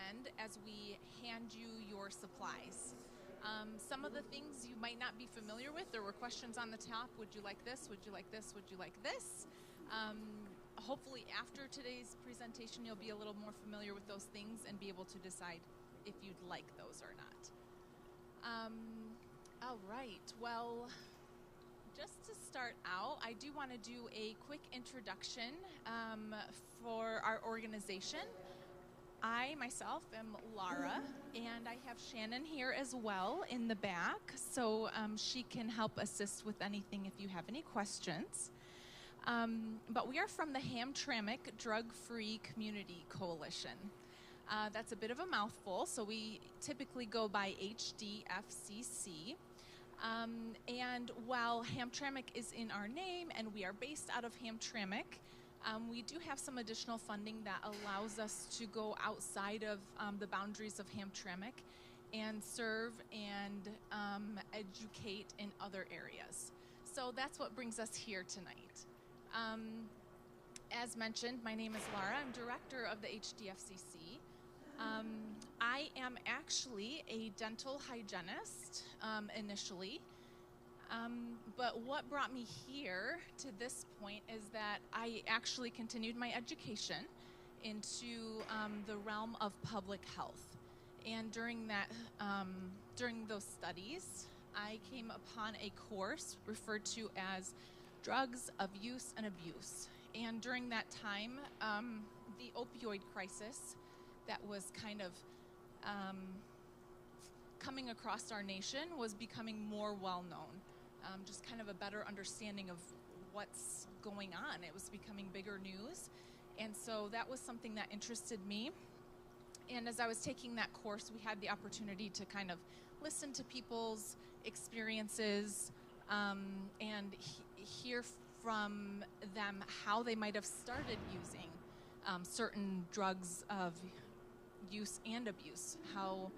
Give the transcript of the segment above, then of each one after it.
end as we hand you your supplies. Some of the things you might not be familiar with, there were questions on the top. Would you like this? Would you like this? Would you like this? Hopefully after today's presentation, you'll be a little more familiar with those things and be able to decide if you'd like those or not. All right, well, just to start out, I do want to do a quick introduction for our organization. I myself am Lara, and I have Shannon here as well in the back, so she can help assist with anything if you have any questions. But we are from the Hamtramck Drug-Free Community Coalition. That's a bit of a mouthful, so we typically go by HDFCC. And while Hamtramck is in our name and we are based out of Hamtramck, we do have some additional funding that allows us to go outside of the boundaries of Hamtramck and serve and educate in other areas. So that's what brings us here tonight. As mentioned, my name is Lara. I'm director of the HDFCC. I am actually a dental hygienist initially. But what brought me here to this point is that I actually continued my education into the realm of public health. And during those studies, I came upon a course referred to as Drugs of Use and Abuse. And during that time, the opioid crisis that was kind of coming across our nation was becoming more well-known. Just kind of a better understanding of what's going on. It was becoming bigger news. And so that was something that interested me. And as I was taking that course, we had the opportunity to kind of listen to people's experiences and hear from them how they might have started using certain drugs of use and abuse, how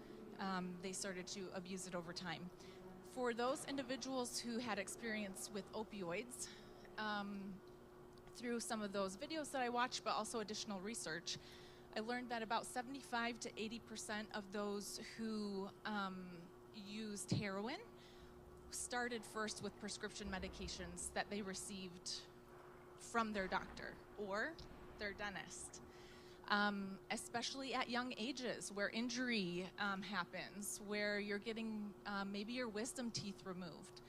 they started to abuse it over time. For those individuals who had experience with opioids, through some of those videos that I watched, but also additional research, I learned that about 75 to 80% of those who used heroin started first with prescription medications that they received from their doctor or their dentist. Especially at young ages where injury happens, where you're getting maybe your wisdom teeth removed.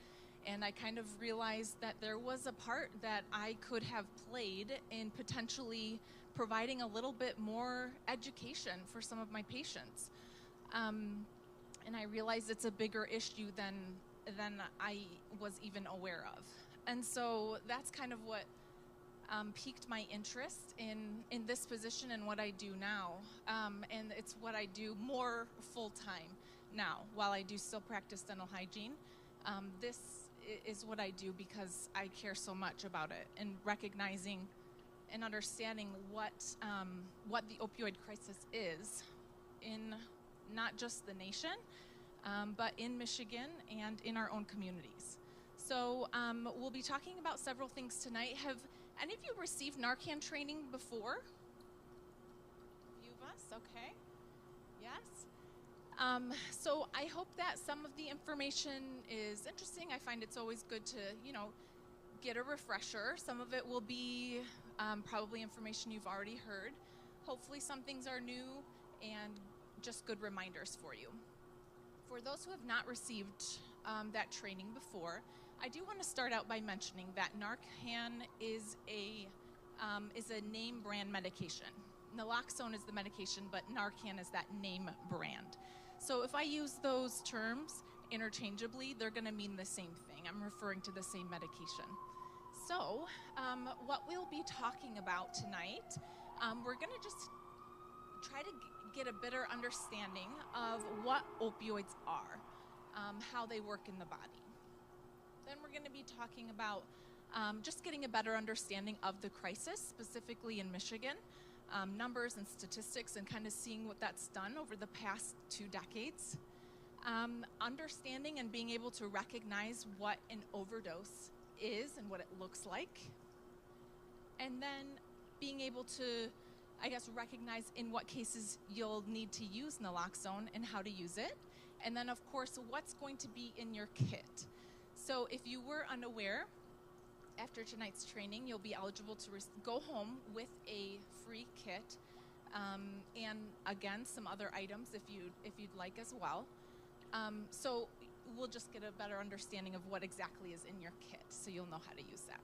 And I kind of realized that there was a part that I could have played in potentially providing a little bit more education for some of my patients. And I realized it's a bigger issue than I was even aware of. And so that's kind of what piqued my interest in this position and what I do now. And it's what I do more full-time now. While I do still practice dental hygiene, this is what I do because I care so much about it and recognizing and understanding what the opioid crisis is in not just the nation, but in Michigan and in our own communities. So we'll be talking about several things tonight. Have any of you received Narcan training before? A few of us, okay. Yes. So I hope that some of the information is interesting. I find it's always good to, get a refresher. Some of it will be probably information you've already heard. Hopefully some things are new and just good reminders for you. For those who have not received that training before, I do want to start out by mentioning that Narcan is a name brand medication. Naloxone is the medication, but Narcan is that name brand. So if I use those terms interchangeably, they're going to mean the same thing. I'm referring to the same medication. So what we'll be talking about tonight, we're going to just try to get a better understanding of what opioids are, how they work in the body. Then we're going to be talking about just getting a better understanding of the crisis, specifically in Michigan, numbers and statistics, and kind of seeing what that's done over the past 2 decades. Understanding and being able to recognize what an overdose is and what it looks like. And then being able to recognize in what cases you'll need to use naloxone and how to use it. And then, of course, what's going to be in your kit. So if you were unaware, after tonight's training, you'll be eligible to go home with a free kit, and again, some other items if you'd like as well. So we'll just get a better understanding of what exactly is in your kit, so you'll know how to use that.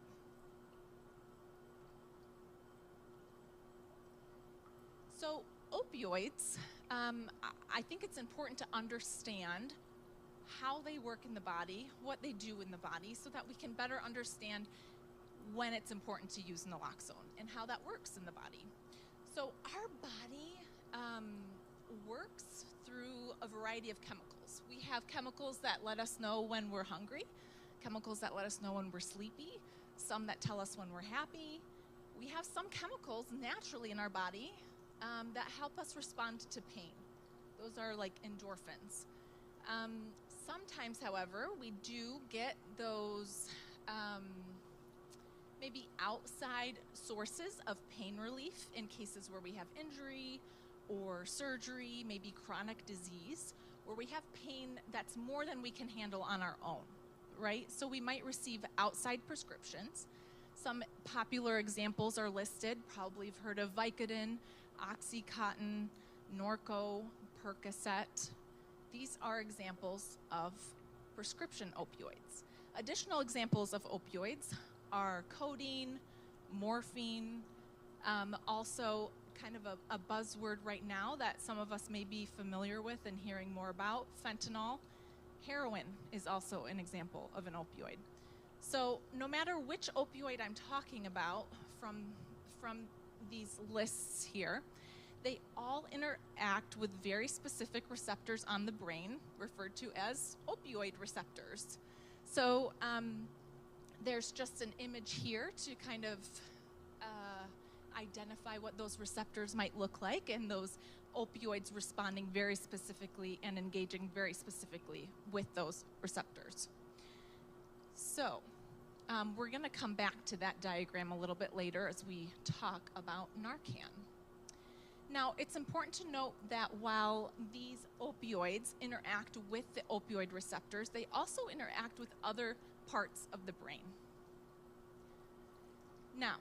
So opioids, I think it's important to understand how they work in the body, what they do in the body, so that we can better understand when it's important to use naloxone and how that works in the body. So our body works through a variety of chemicals. We have chemicals that let us know when we're hungry, chemicals that let us know when we're sleepy, some that tell us when we're happy. We have some chemicals naturally in our body that help us respond to pain. Those are like endorphins. Sometimes, however, we do get those maybe outside sources of pain relief in cases where we have injury or surgery, maybe chronic disease, where we have pain that's more than we can handle on our own, right? So we might receive outside prescriptions. Some popular examples are listed. Probably you've heard of Vicodin, Oxycontin, Norco, Percocet. These are examples of prescription opioids. Additional examples of opioids are codeine, morphine, also kind of a buzzword right now that some of us may be familiar with and hearing more about, fentanyl. Heroin is also an example of an opioid. So no matter which opioid I'm talking about from these lists here, they all interact with very specific receptors on the brain, referred to as opioid receptors. So there's just an image here to kind of identify what those receptors might look like, and those opioids responding very specifically and engaging very specifically with those receptors. So we're going to come back to that diagram a little bit later as we talk about Narcan. Now, it's important to note that while these opioids interact with the opioid receptors, they also interact with other parts of the brain. Now,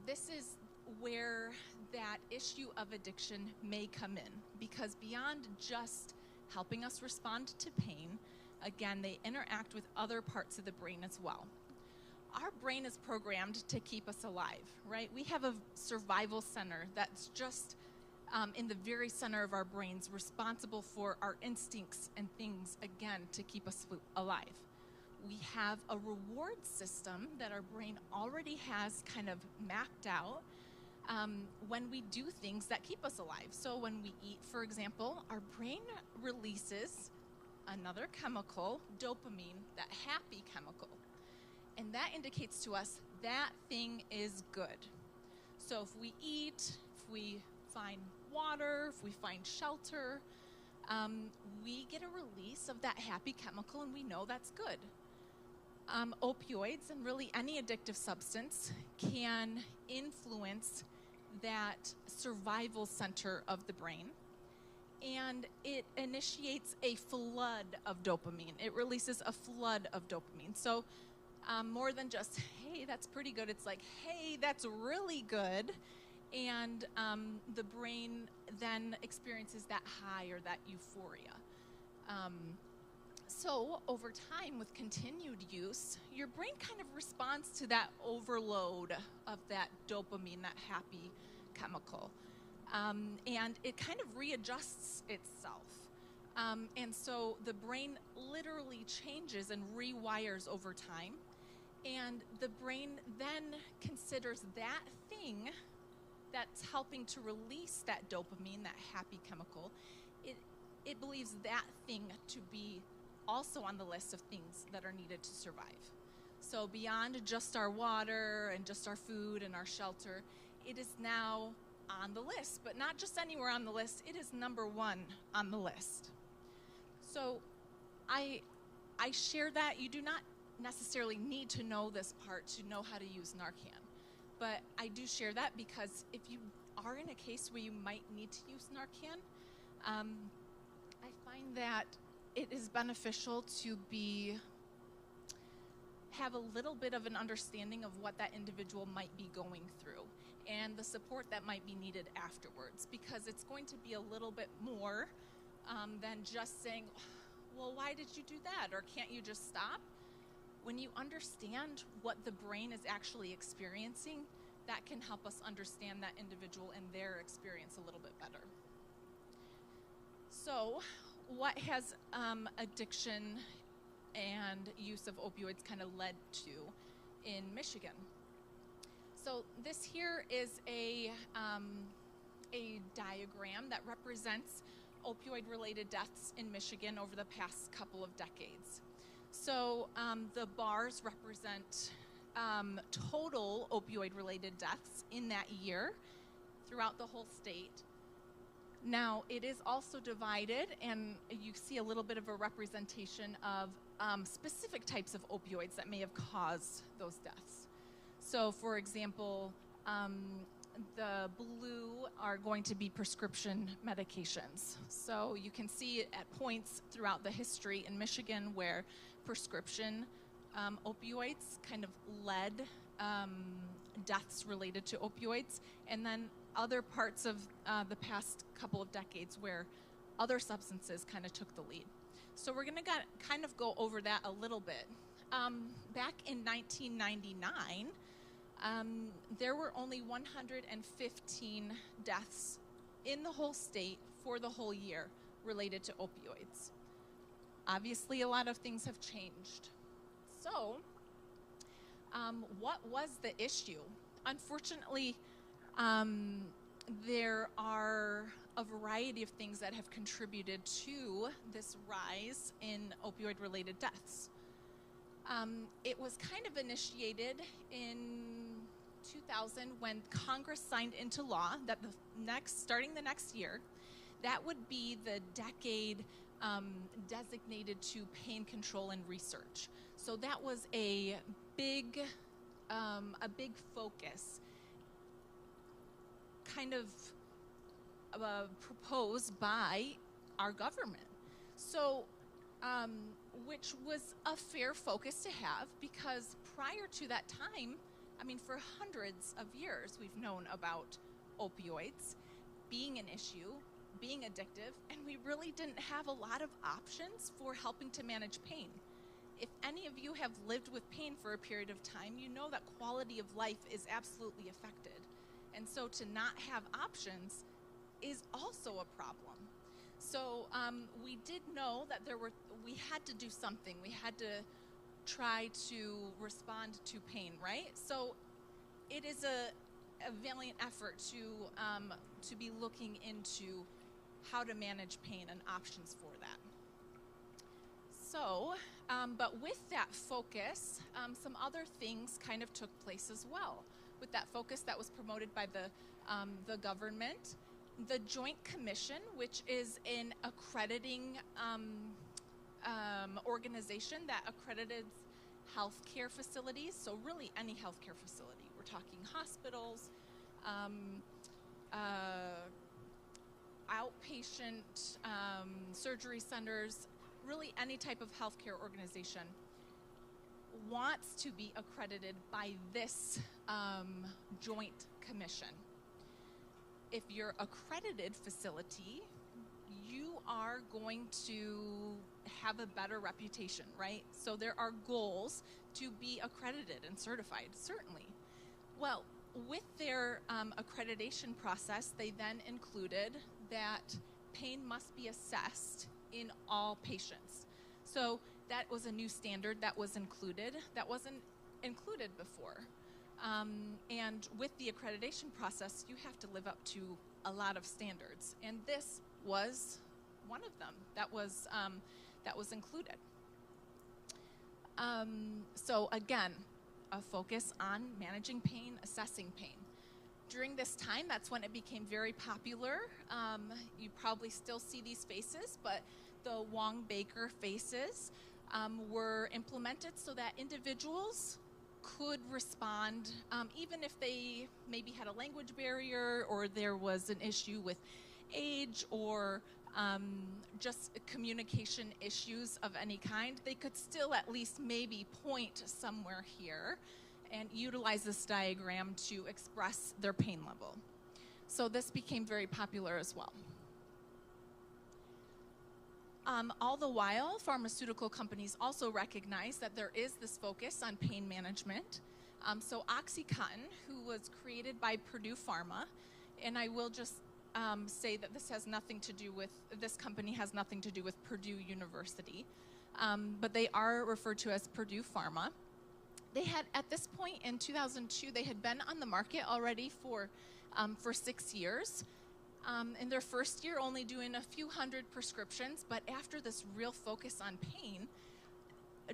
this is where that issue of addiction may come in, because beyond just helping us respond to pain, again, they interact with other parts of the brain as well. Our brain is programmed to keep us alive, right? We have a survival center that's just in the very center of our brains, responsible for our instincts and things, again, to keep us alive. We have a reward system that our brain already has kind of mapped out when we do things that keep us alive. So when we eat, for example, our brain releases another chemical, dopamine, that happy chemical. And that indicates to us that thing is good. So if we eat, if we find water, if we find shelter, we get a release of that happy chemical, and we know that's good. Opioids and really any addictive substance can influence that survival center of the brain, and it initiates a flood of dopamine. It releases a flood of dopamine. So more than just, hey, that's pretty good, it's like, hey, that's really good. And the brain then experiences that high or that euphoria. So over time, with continued use, your brain kind of responds to that overload of that dopamine, that happy chemical. And it kind of readjusts itself. And so the brain literally changes and rewires over time. And the brain then considers that thing that's helping to release that dopamine, that happy chemical, it believes that thing to be also on the list of things that are needed to survive. So beyond just our water and just our food and our shelter, it is now on the list, but not just anywhere on the list, it is number one on the list. So I share that. You do not necessarily need to know this part to know how to use Narcan. But I do share that because if you are in a case where you might need to use Narcan, I find that it is beneficial to have a little bit of an understanding of what that individual might be going through and the support that might be needed afterwards, because it's going to be a little bit more than just saying, well, why did you do that? Or can't you just stop? When you understand what the brain is actually experiencing, that can help us understand that individual and their experience a little bit better. So what has addiction and use of opioids kind of led to in Michigan? So this here is a diagram that represents opioid-related deaths in Michigan over the past couple of decades. So the bars represent total opioid-related deaths in that year throughout the whole state. Now, it is also divided, and you see a little bit of a representation of specific types of opioids that may have caused those deaths. So, for example, the blue are going to be prescription medications. So you can see at points throughout the history in Michigan where prescription opioids kind of led deaths related to opioids, and then other parts of the past couple of decades where other substances kind of took the lead. So we're going to kind of go over that a little bit. Back in 1999, there were only 115 deaths in the whole state for the whole year related to opioids. Obviously, a lot of things have changed. So, what was the issue? Unfortunately, there are a variety of things that have contributed to this rise in opioid-related deaths. It was kind of initiated in 2000 when Congress signed into law that starting the next year, that would be the decade designated to pain control and research. So that was a big focus, kind of proposed by our government. So, which was a fair focus to have, because prior to that time, I mean, for hundreds of years, we've known about opioids being an issue, being addictive, and we really didn't have a lot of options for helping to manage pain. If any of you have lived with pain for a period of time, you know that quality of life is absolutely affected. And so to not have options is also a problem. So we did know that we had to do something. We had to try to respond to pain, right? So it is a valiant effort to be looking into how to manage pain and options for that. So, but with that focus, some other things kind of took place as well. With that focus that was promoted by the government, the Joint Commission, which is an accrediting organization that accredits healthcare facilities, so really any healthcare facility. We're talking hospitals, outpatient surgery centers, really any type of healthcare organization wants to be accredited by this Joint Commission. If you're accredited facility, you are going to have a better reputation, right? So there are goals to be accredited and certified, certainly. Well, with their accreditation process, they then included that pain must be assessed in all patients. So that was a new standard that was included. That wasn't included before. And with the accreditation process, you have to live up to a lot of standards. And this was one of them that was included. So again, a focus on managing pain, assessing pain. During this time, that's when it became very popular. You probably still see these faces, but the Wong-Baker faces were implemented so that individuals could respond, even if they maybe had a language barrier or there was an issue with age or just communication issues of any kind, they could still at least maybe point somewhere here and utilize this diagram to express their pain level. So this became very popular as well. All the while, pharmaceutical companies also recognize that there is this focus on pain management. So OxyContin, who was created by Purdue Pharma, and I will just say that this company has nothing to do with Purdue University, but they are referred to as Purdue Pharma. They had, at this point in 2002, they had been on the market already for 6 years. In their first year, only doing a few hundred prescriptions, but after this real focus on pain,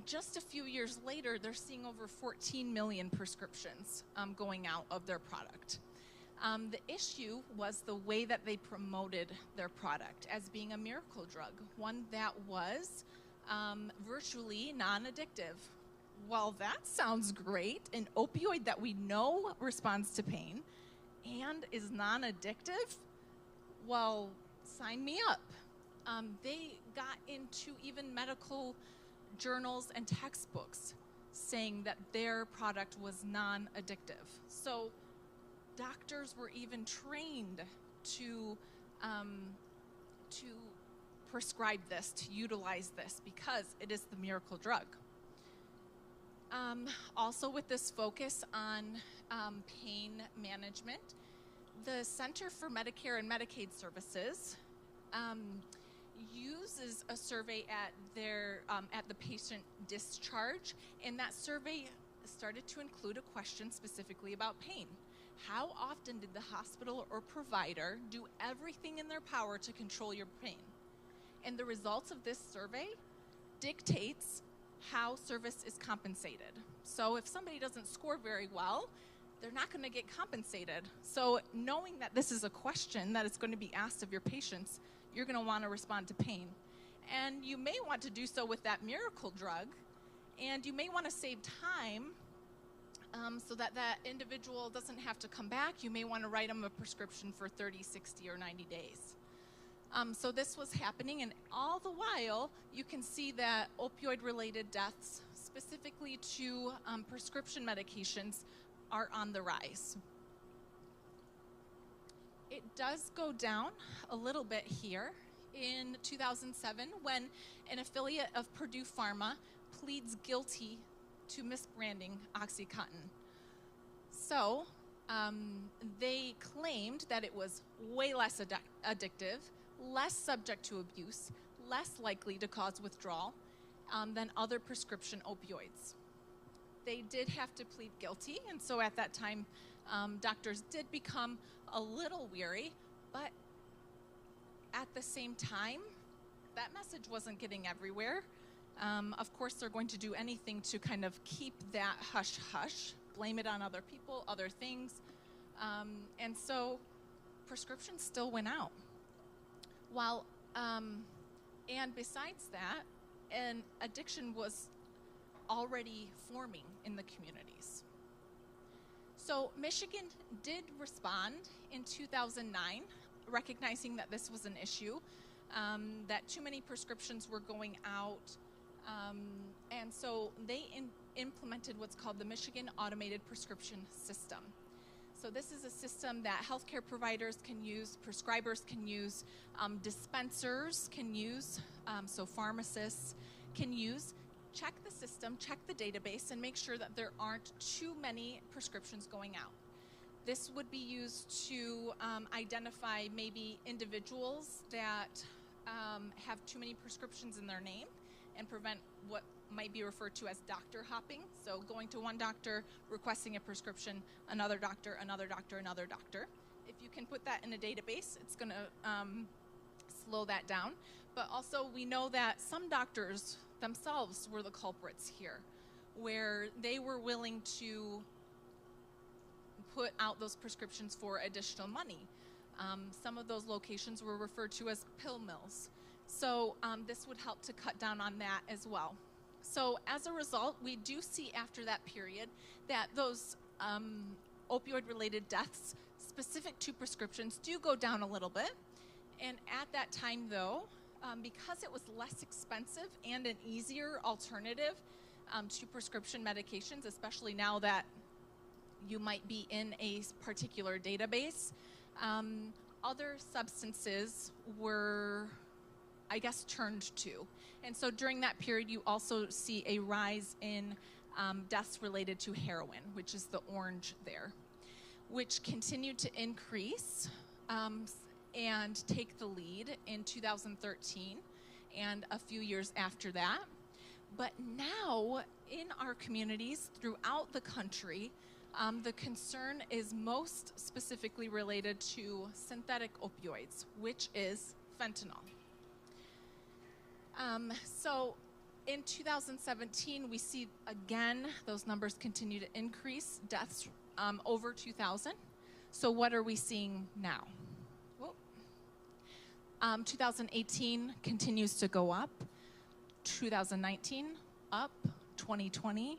just a few years later, they're seeing over 14 million prescriptions going out of their product. The issue was the way that they promoted their product as being a miracle drug, one that was virtually non-addictive. Well, that sounds great. An opioid that we know responds to pain and is non-addictive? Well, sign me up. They got into even medical journals and textbooks saying that their product was non-addictive. So doctors were even trained to prescribe this, to utilize this, because it is the miracle drug. Also with this focus on pain management, the Center for Medicare and Medicaid Services uses a survey at the patient discharge, and that survey started to include a question specifically about pain. How often did the hospital or provider do everything in their power to control your pain? And the results of this survey dictates how service is compensated. So if somebody doesn't score very well, they're not going to get compensated. So knowing that this is a question that is going to be asked of your patients, you're going to want to respond to pain. And you may want to do so with that miracle drug, and you may want to save time so that that individual doesn't have to come back. You may want to write them a prescription for 30, 60, or 90 days. So this was happening, and all the while, you can see that opioid-related deaths, specifically to prescription medications, are on the rise. It does go down a little bit here in 2007 when an affiliate of Purdue Pharma pleads guilty to misbranding OxyContin. So they claimed that it was way less addictive, less subject to abuse, less likely to cause withdrawal than other prescription opioids. They did have to plead guilty, and so at that time, doctors did become a little weary, but at the same time, that message wasn't getting everywhere. Of course, they're going to do anything to kind of keep that hush-hush, blame it on other people, other things, and so prescriptions still went out. While, and besides that, an addiction was already forming in the communities. So Michigan did respond in 2009, recognizing that this was an issue, that too many prescriptions were going out, and so they implemented what's called the Michigan Automated Prescription System. So this is a system that healthcare providers can use, prescribers can use, dispensers can use, so pharmacists can use. Check the system, check the database, and make sure that there aren't too many prescriptions going out. This would be used to identify maybe individuals that have too many prescriptions in their name and prevent what might be referred to as doctor hopping. So going to one doctor, requesting a prescription, another doctor, another doctor, another doctor. If you can put that in a database, it's going to slow that down. But also we know that some doctors themselves were the culprits here, where they were willing to put out those prescriptions for additional money. Some of those locations were referred to as pill mills. So this would help to cut down on that as well. So as a result, we do see after that period that those opioid-related deaths specific to prescriptions do go down a little bit. And at that time, though, because it was less expensive and an easier alternative to prescription medications, especially now that you might be in a particular database, other substances were, I guess, turned to. And so during that period, you also see a rise in deaths related to heroin, which is the orange there, which continued to increase and take the lead in 2013 and a few years after that. But now in our communities throughout the country, the concern is most specifically related to synthetic opioids, which is fentanyl. So in 2017, we see again those numbers continue to increase, deaths over 2,000. So what are we seeing now? 2018 continues to go up, 2019 up, 2020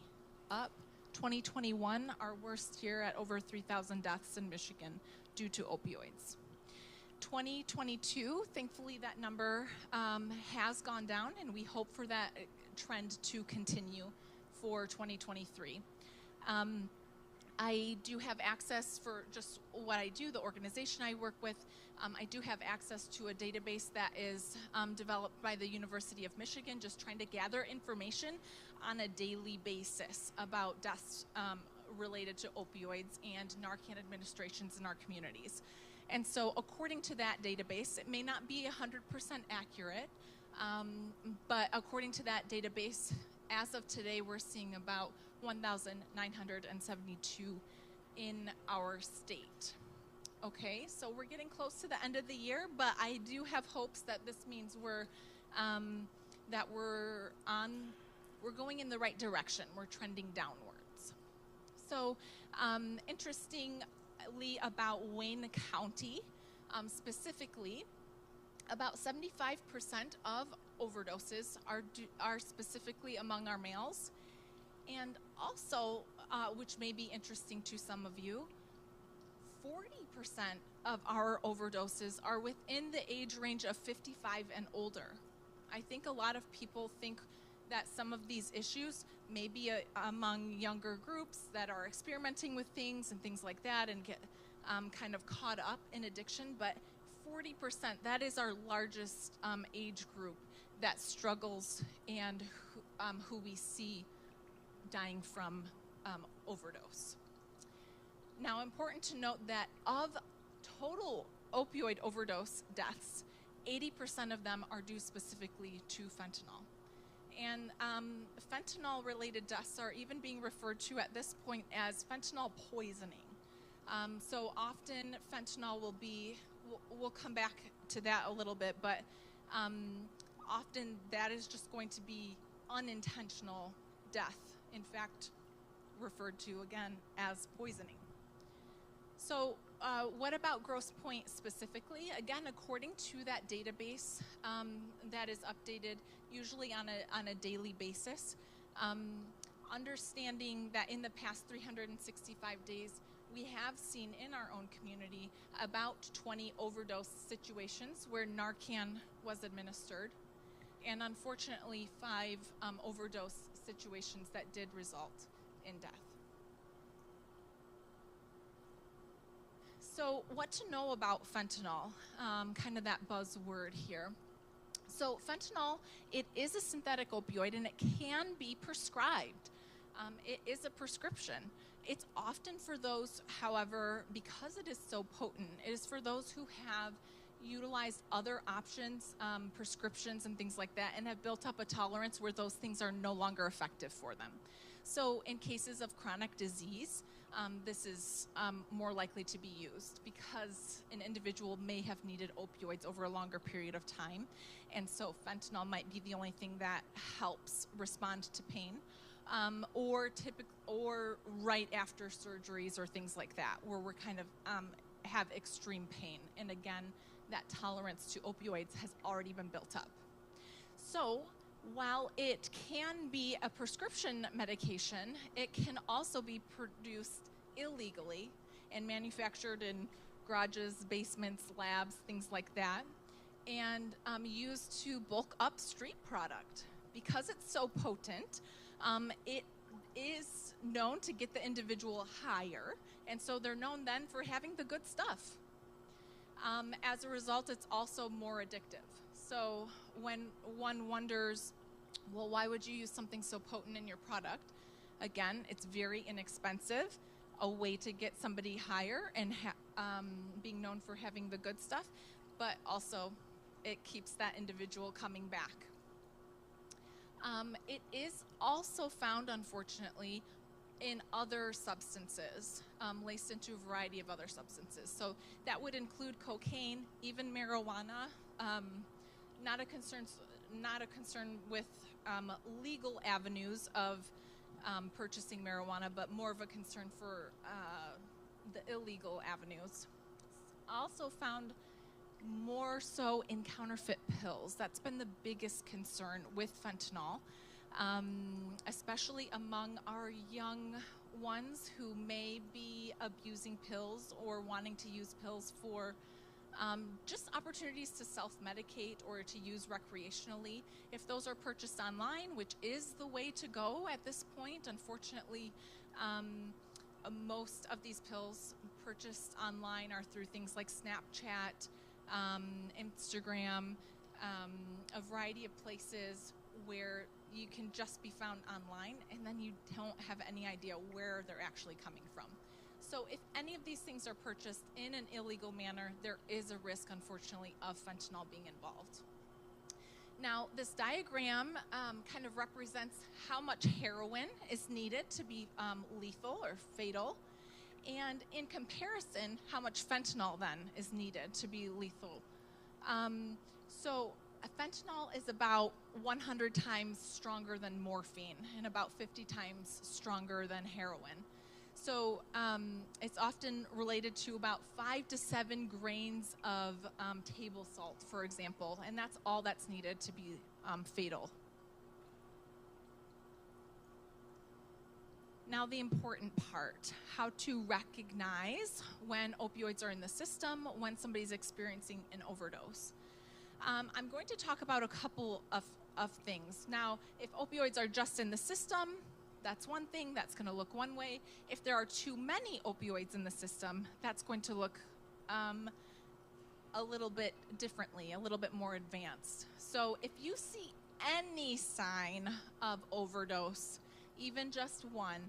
up, 2021 our worst year at over 3,000 deaths in Michigan due to opioids. 2022, thankfully that number has gone down, and we hope for that trend to continue for 2023. I do have access for just what I do, the organization I work with. I do have access to a database that is developed by the University of Michigan, just trying to gather information on a daily basis about deaths related to opioids and Narcan administrations in our communities. And so according to that database, it may not be 100% accurate, but according to that database, as of today, we're seeing about 1,972 in our state. Okay, so we're getting close to the end of the year, but I do have hopes that this means we're going in the right direction. We're trending downwards. So interestingly about Wayne County, specifically, about 75% of overdoses are specifically among our males. And also, which may be interesting to some of you, 40% of our overdoses are within the age range of 55 and older. I think a lot of people think that some of these issues may be among younger groups that are experimenting with things and things like that and get kind of caught up in addiction, but 40%, that is our largest age group that struggles and who we see dying from overdose. Now, important to note that of total opioid overdose deaths, 80% of them are due specifically to fentanyl. And fentanyl-related deaths are even being referred to at this point as fentanyl poisoning. So often fentanyl we'll come back to that a little bit, but often that is just going to be unintentional death, in fact, referred to again as poisoning. So what about Grosse Pointe specifically? Again, according to that database that is updated usually on a daily basis, understanding that in the past 365 days, we have seen in our own community about 20 overdose situations where Narcan was administered, and unfortunately 5 overdose situations that did result in death. So what to know about fentanyl, kind of that buzzword here. So fentanyl, it is a synthetic opioid and it can be prescribed. It is a prescription. It's often for those, however, because it is so potent, it is for those who have utilized other options, prescriptions and things like that, and have built up a tolerance where those things are no longer effective for them. So in cases of chronic disease, this is more likely to be used because an individual may have needed opioids over a longer period of time, and so fentanyl might be the only thing that helps respond to pain, or right after surgeries or things like that, where we're kind of have extreme pain, and again, that tolerance to opioids has already been built up. So While it can be a prescription medication, it can also be produced illegally and manufactured in garages, basements, labs, things like that, and used to bulk up street product. Because it's so potent, it is known to get the individual higher, and so they're known then for having the good stuff. As a result, it's also more addictive. So when one wonders, well, why would you use something so potent in your product? Again, it's very inexpensive, a way to get somebody higher and being known for having the good stuff, but also it keeps that individual coming back. It is also found, unfortunately, in other substances, laced into a variety of other substances. So that would include cocaine, even marijuana. Not a concern with legal avenues of purchasing marijuana, but more of a concern for the illegal avenues. Also found more so in counterfeit pills. That's been the biggest concern with fentanyl, especially among our young ones who may be abusing pills or wanting to use pills for just opportunities to self-medicate or to use recreationally. If those are purchased online, which is the way to go at this point, unfortunately, most of these pills purchased online are through things like Snapchat, Instagram, a variety of places where you can just be found online and then you don't have any idea where they're actually coming from. So if any of these things are purchased in an illegal manner, there is a risk, unfortunately, of fentanyl being involved. Now, this diagram kind of represents how much heroin is needed to be lethal or fatal, and in comparison, how much fentanyl then is needed to be lethal. So fentanyl is about 100 times stronger than morphine and about 50 times stronger than heroin. So it's often related to about 5 to 7 grains of table salt, for example, and that's all that's needed to be fatal. Now the important part, how to recognize when opioids are in the system, when somebody's experiencing an overdose. I'm going to talk about a couple of things. Now, if opioids are just in the system, that's one thing, that's going to look one way. If there are too many opioids in the system, that's going to look a little bit differently, a little bit more advanced. So if you see any sign of overdose, even just one,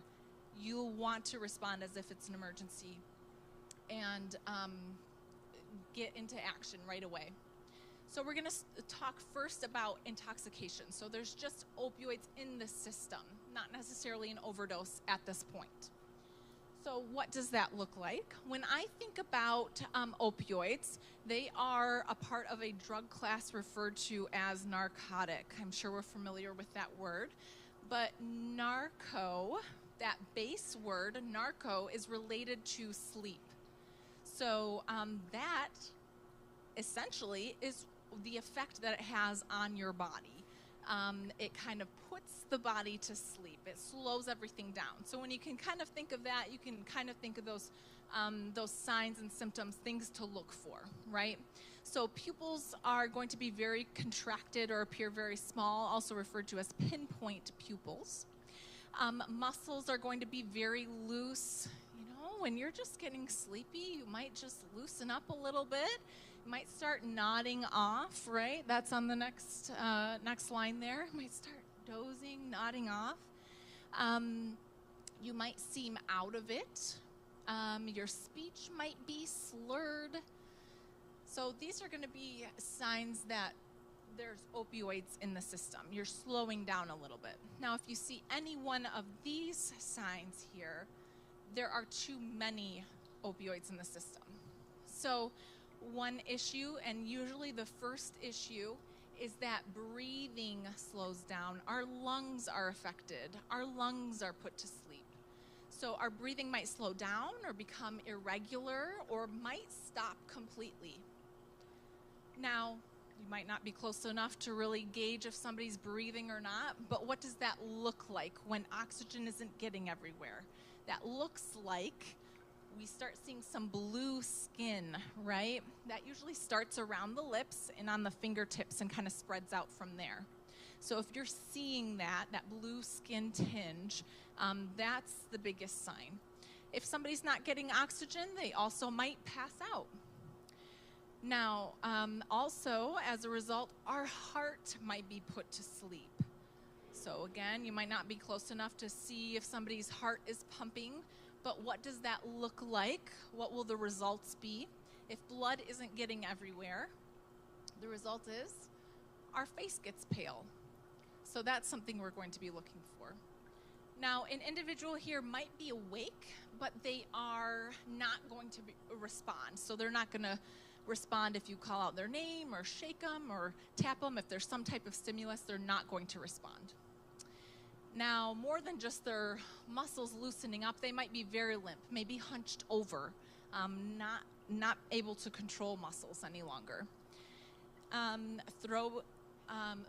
you'll want to respond as if it's an emergency and get into action right away. So we're going to talk first about intoxication. So there's just opioids in the system, not necessarily an overdose at this point. So what does that look like? When I think about opioids, they are a part of a drug class referred to as narcotic. I'm sure we're familiar with that word. But narco, that base word, narco, is related to sleep. So that essentially is the effect that it has on your body. It kind of puts the body to sleep. It slows everything down. So when you can kind of think of that, you can kind of think of those signs and symptoms, things to look for, right? So pupils are going to be very contracted or appear very small, also referred to as pinpoint pupils. Muscles are going to be very loose. You know, when you're just getting sleepy, you might just loosen up a little bit. You might start nodding off, right? That's on the next line there. You might start dozing, nodding off. You might seem out of it. Your speech might be slurred. So these are going to be signs that there's opioids in the system. You're slowing down a little bit. Now, if you see any one of these signs here, there are too many opioids in the system. So one issue, and usually the first issue, is that breathing slows down. Our lungs are affected. Our lungs are put to sleep. So our breathing might slow down or become irregular or might stop completely. Now, You might not be close enough to really gauge if somebody's breathing or not, but what does that look like when oxygen isn't getting everywhere? That looks like we start seeing some blue skin, right? That usually starts around the lips and on the fingertips and kind of spreads out from there. So if you're seeing that blue skin tinge, that's the biggest sign. If somebody's not getting oxygen, they also might pass out. Now, also, as a result, our heart might be put to sleep. So again, you might not be close enough to see if somebody's heart is pumping, but what does that look like? What will the results be? If blood isn't getting everywhere, the result is our face gets pale. So that's something we're going to be looking for. Now, an individual here might be awake, but they are not going to respond. So they're not going to respond if you call out their name or shake them or tap them. If there's some type of stimulus, they're not going to respond. Now, more than just their muscles loosening up, they might be very limp, maybe hunched over, not able to control muscles any longer.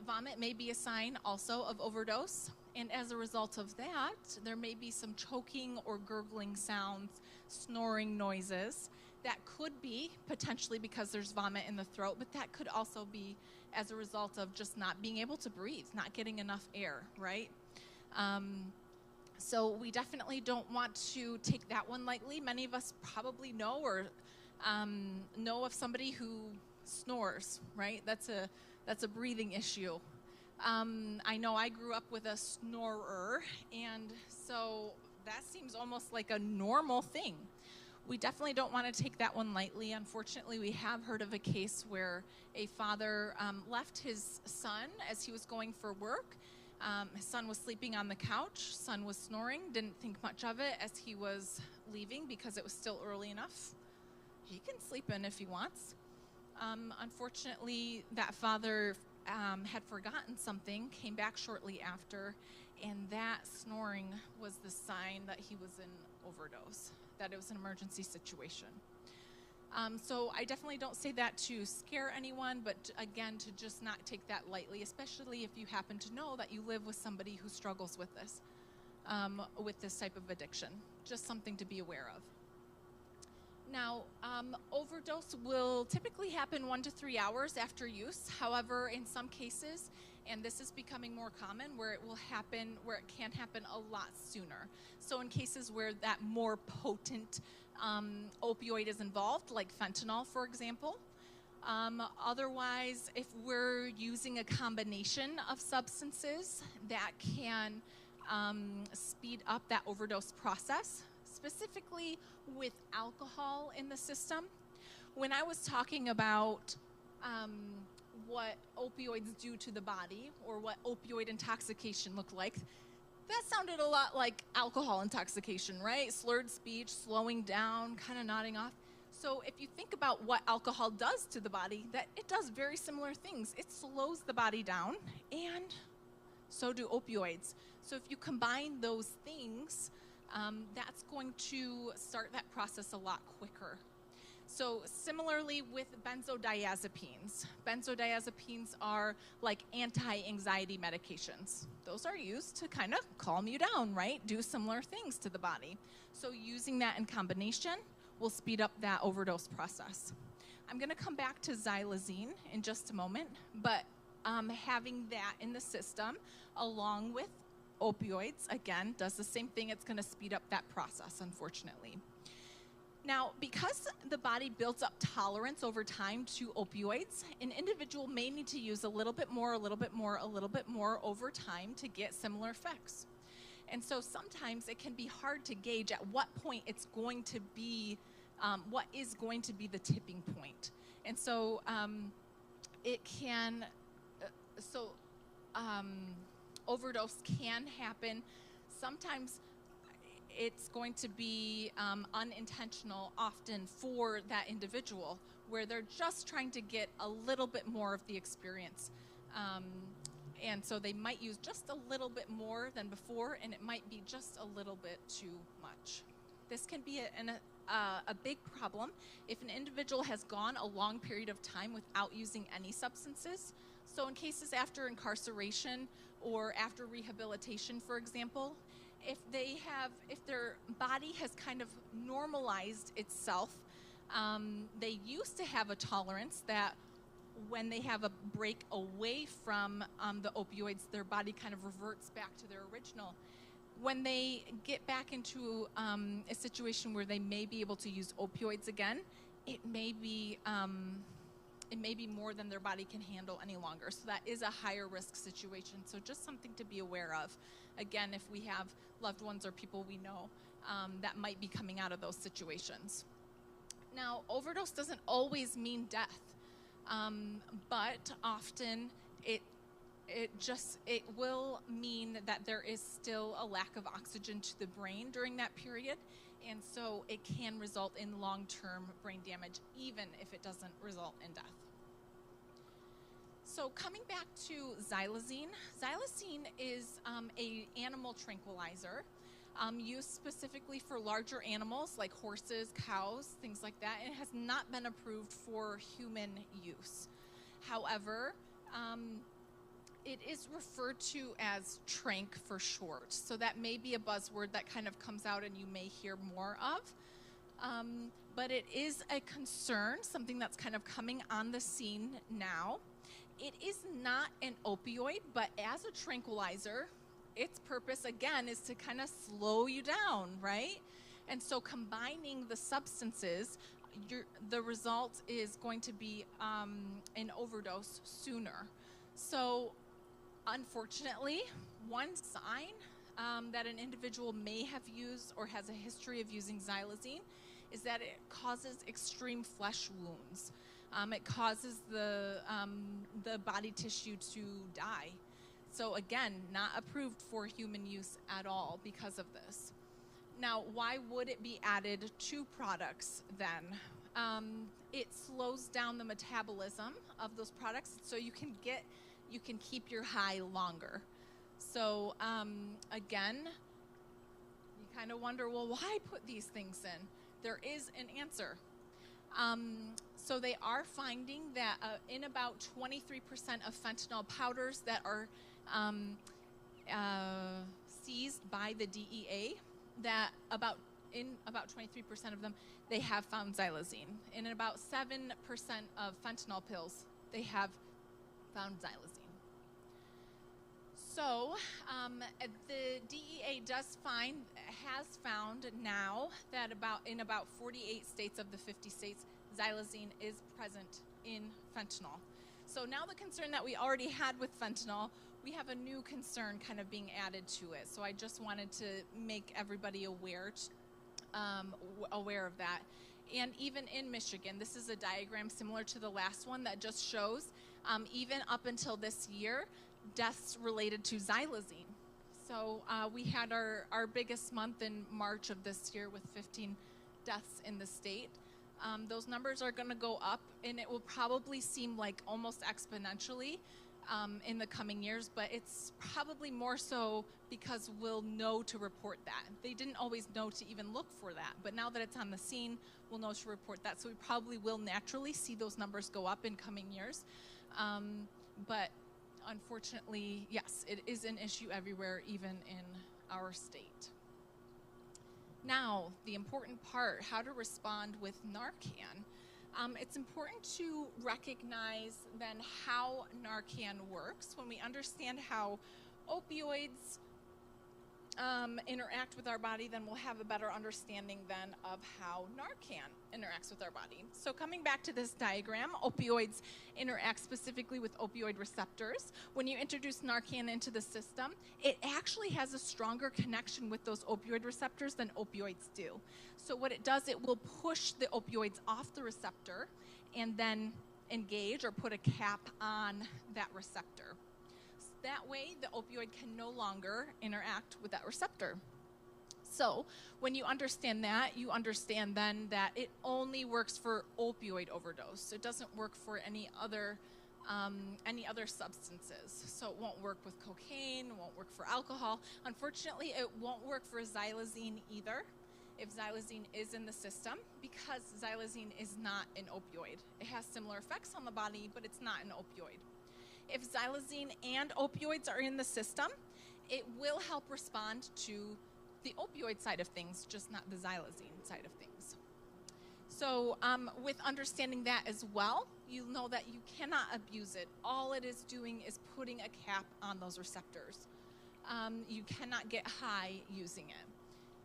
Vomit may be a sign also of overdose, and as a result of that, there may be some choking or gurgling sounds, snoring noises. That could be potentially because there's vomit in the throat, but that could also be as a result of just not being able to breathe, not getting enough air, right? So we definitely don't want to take that one lightly. Many of us probably know or know of somebody who snores, right? That's a breathing issue. I know I grew up with a snorer, and so that seems almost like a normal thing. We definitely don't want to take that one lightly. Unfortunately, we have heard of a case where a father left his son as he was going for work. His son was sleeping on the couch. Son was snoring, didn't think much of it as he was leaving because it was still early enough. He can sleep in if he wants. Unfortunately, that father had forgotten something, came back shortly after, and that snoring was the sign that he was in overdose, that it was an emergency situation. So I definitely don't say that to scare anyone, but again, to just not take that lightly, especially if you happen to know that you live with somebody who struggles with this type of addiction. Just something to be aware of. Now, overdose will typically happen 1 to 3 hours after use. However, in some cases, and this is becoming more common, where it can happen a lot sooner. So in cases where that more potent opioid is involved, like fentanyl, for example. Otherwise, if we're using a combination of substances, that can speed up that overdose process, specifically with alcohol in the system. When I was talking about what opioids do to the body, or what opioid intoxication looked like, that sounded a lot like alcohol intoxication, right? Slurred speech, slowing down, kind of nodding off. So if you think about what alcohol does to the body, that it does very similar things. It slows the body down, and so do opioids. So if you combine those things, that's going to start that process a lot quicker. So similarly with benzodiazepines. Benzodiazepines are like anti-anxiety medications. Those are used to kind of calm you down, right? Do similar things to the body. So using that in combination will speed up that overdose process. I'm going to come back to xylazine in just a moment, but having that in the system along with opioids, again, does the same thing. It's going to speed up that process, unfortunately. Now, because the body builds up tolerance over time to opioids, an individual may need to use a little bit more over time to get similar effects. And so sometimes it can be hard to gauge at what point it's going to be, what is going to be the tipping point. And so overdose can happen. Sometimes it's going to be unintentional often for that individual, where they're just trying to get a little bit more of the experience. And so they might use just a little bit more than before, and it might be just a little bit too much. This can be a big problem if an individual has gone a long period of time without using any substances. So in cases after incarceration or after rehabilitation, for example, if their body has kind of normalized itself, they used to have a tolerance that when they have a break away from the opioids, their body kind of reverts back to their original. When they get back into a situation where they may be able to use opioids again, it may be more than their body can handle any longer. So that is a higher risk situation. So just something to be aware of. Again, if we have loved ones or people we know that might be coming out of those situations. Now, overdose doesn't always mean death, but often it will mean that there is still a lack of oxygen to the brain during that period, and so it can result in long-term brain damage, even if it doesn't result in death. So coming back to xylazine, xylazine is a animal tranquilizer used specifically for larger animals like horses, cows, things like that, and it has not been approved for human use. However, it is referred to as tranq for short, so that may be a buzzword that kind of comes out and you may hear more of. But it is a concern, something that's kind of coming on the scene now. It is not an opioid, but as a tranquilizer, its purpose, again, is to kind of slow you down, right? And so combining the substances, the result is going to be an overdose sooner. So unfortunately, one sign that an individual may have used or has a history of using xylazine is that it causes extreme flesh wounds. It causes the body tissue to die. So again, not approved for human use at all because of this. Now, why would it be added to products then? It slows down the metabolism of those products so you can keep your high longer. So again, you kind of wonder, well, why put these things in? There is an answer. So they are finding that in about 23% of fentanyl powders that are seized by the DEA, that in about 23% of them, they have found xylazine. In about 7% of fentanyl pills, they have found xylazine. So the DEA has found now that in about 48 states of the 50 states, xylazine is present in fentanyl. So now the concern that we already had with fentanyl, we have a new concern kind of being added to it. So I just wanted to make everybody aware of that. And even in Michigan, this is a diagram similar to the last one that just shows, even up until this year, deaths related to xylazine. So we had our biggest month in March of this year with 15 deaths in the state. Those numbers are going to go up, and it will probably seem like almost exponentially in the coming years, but it's probably more so because we'll know to report that. They didn't always know to even look for that, but now that it's on the scene, we'll know to report that. So we probably will naturally see those numbers go up in coming years. But unfortunately, yes, it is an issue everywhere, even in our state. Now, the important part, how to respond with Narcan. It's important to recognize then how Narcan works. When we understand how opioids interact with our body, then we'll have a better understanding then of how Narcan interacts with our body. So coming back to this diagram, opioids interact specifically with opioid receptors. When you introduce Narcan into the system, it actually has a stronger connection with those opioid receptors than opioids do. So what it does, it will push the opioids off the receptor and then engage or put a cap on that receptor. That way, the opioid can no longer interact with that receptor. So when you understand that, you understand then that it only works for opioid overdose. It doesn't work for any other substances. So it won't work with cocaine, it won't work for alcohol. Unfortunately, it won't work for xylazine either. if xylazine is in the system, because xylazine is not an opioid. It has similar effects on the body, but it's not an opioid. If xylazine and opioids are in the system, it will help respond to the opioid side of things, just not the xylazine side of things. So with understanding that as well, you know that you cannot abuse it. All it is doing is putting a cap on those receptors. You cannot get high using it.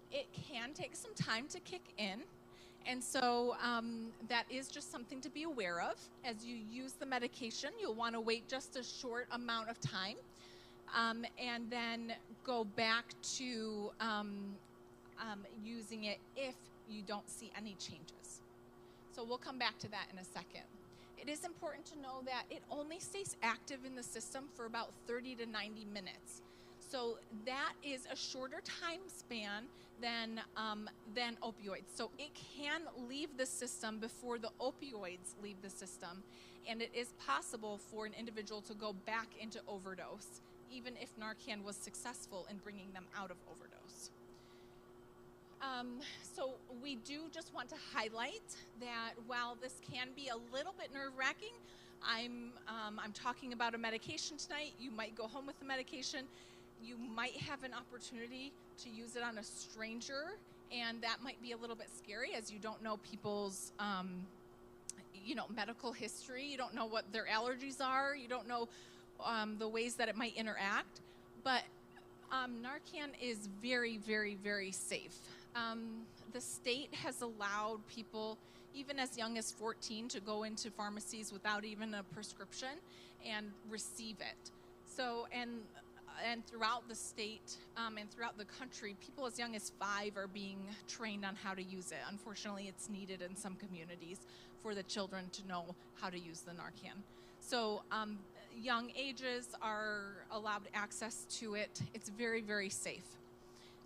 It can take some time to kick in, and so that is just something to be aware of. As you use the medication, you'll want to wait just a short amount of time, and then go back to using it if you don't see any changes. So we'll come back to that in a second. It is important to know that it only stays active in the system for about 30 to 90 minutes. So that is a shorter time span than opioids. So it can leave the system before the opioids leave the system, and it is possible for an individual to go back into overdose, even if Narcan was successful in bringing them out of overdose. So we do just want to highlight that while this can be a little bit nerve-wracking, I'm talking about a medication tonight. You might go home with the medication. You might have an opportunity to use it on a stranger, and that might be a little bit scary, as you don't know people's medical history. You don't know what their allergies are. You don't know the ways that it might interact. But Narcan is very, very, very safe. The state has allowed people, even as young as 14, to go into pharmacies without even a prescription and receive it. So, and throughout the state and throughout the country, people as young as 5 are being trained on how to use it. Unfortunately, it's needed in some communities for the children to know how to use the Narcan. So young ages are allowed access to it. It's very, very safe.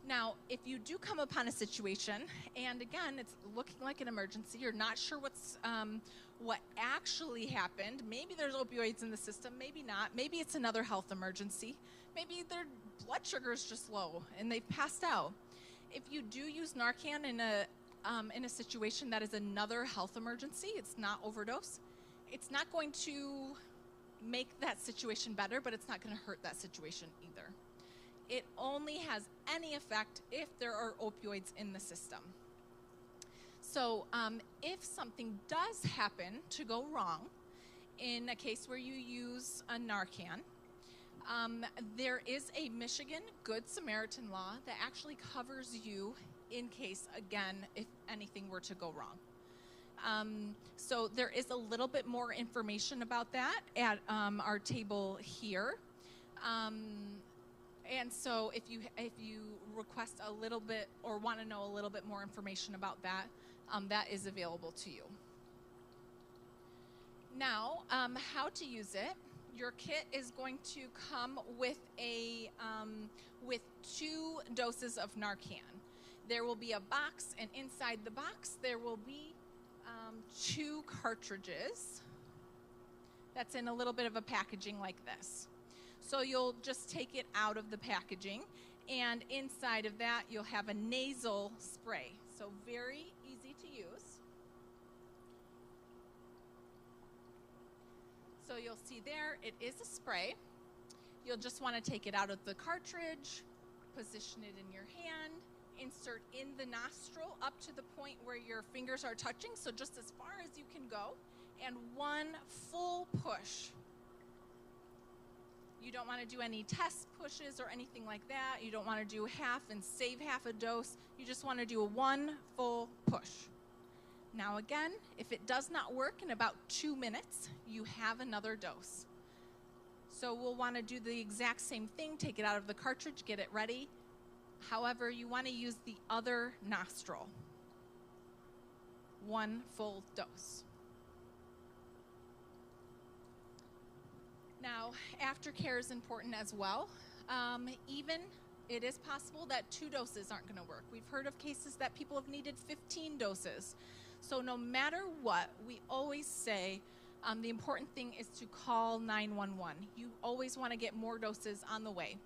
Now, if you do come upon a situation, and again, it's looking like an emergency, you're not sure what actually happened. Maybe there's opioids in the system, maybe not. Maybe it's another health emergency. Maybe their blood sugar is just low and they've passed out. If you do use Narcan in a situation that is another health emergency, it's not overdose, it's not going to make that situation better, but it's not going to hurt that situation either. It only has any effect if there are opioids in the system. So if something does happen to go wrong in a case where you use a Narcan, there is a Michigan Good Samaritan law that actually covers you in case, again, if anything were to go wrong. So there is a little bit more information about that at our table here. And so if you request a little bit or want to know a little bit more information about that, that is available to you. Now, how to use it. Your kit is going to come with with 2 doses of Narcan. There will be a box, and inside the box there will be 2 cartridges. That's in a little bit of a packaging like this. So you'll just take it out of the packaging, and inside of that you'll have a nasal spray. So very easy to use. So you'll see there, it is a spray. You'll just want to take it out of the cartridge, position it in your hand, insert in the nostril up to the point where your fingers are touching, so just as far as you can go, and 1 full push. You don't want to do any test pushes or anything like that. You don't want to do half and save half a dose. You just want to do a 1 full push. Now again, if it does not work in about 2 minutes, you have another dose. So we'll want to do the exact same thing, take it out of the cartridge, get it ready. However, you want to use the other nostril. 1 full dose. Now, aftercare is important as well. Even it is possible that 2 doses aren't going to work. We've heard of cases that people have needed 15 doses. So no matter what, we always say the important thing is to call 911. You always want to get more doses on the way.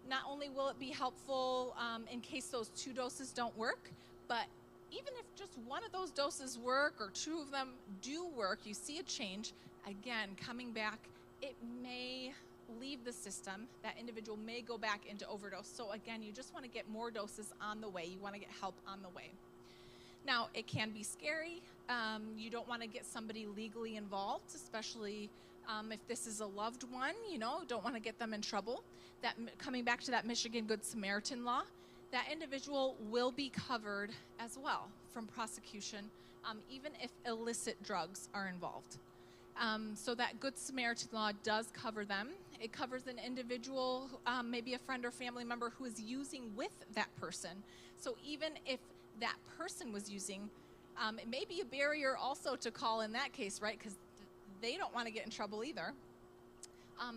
Not only will it be helpful in case those 2 doses don't work, But even if just one of those doses work or two of them do work, you see a change, again, coming back, it may leave the system. That individual may go back into overdose. So again, you just want to get more doses on the way. You want to get help on the way. Now, it can be scary. You don't want to get somebody legally involved, especially if this is a loved one, don't want to get them in trouble. Coming back to that Michigan Good Samaritan law, that individual will be covered as well from prosecution, even if illicit drugs are involved. So that Good Samaritan law does cover them. It covers an individual, maybe a friend or family member who is using with that person. So even if that person was using, it may be a barrier also to call in that case, right? Because they don't want to get in trouble either.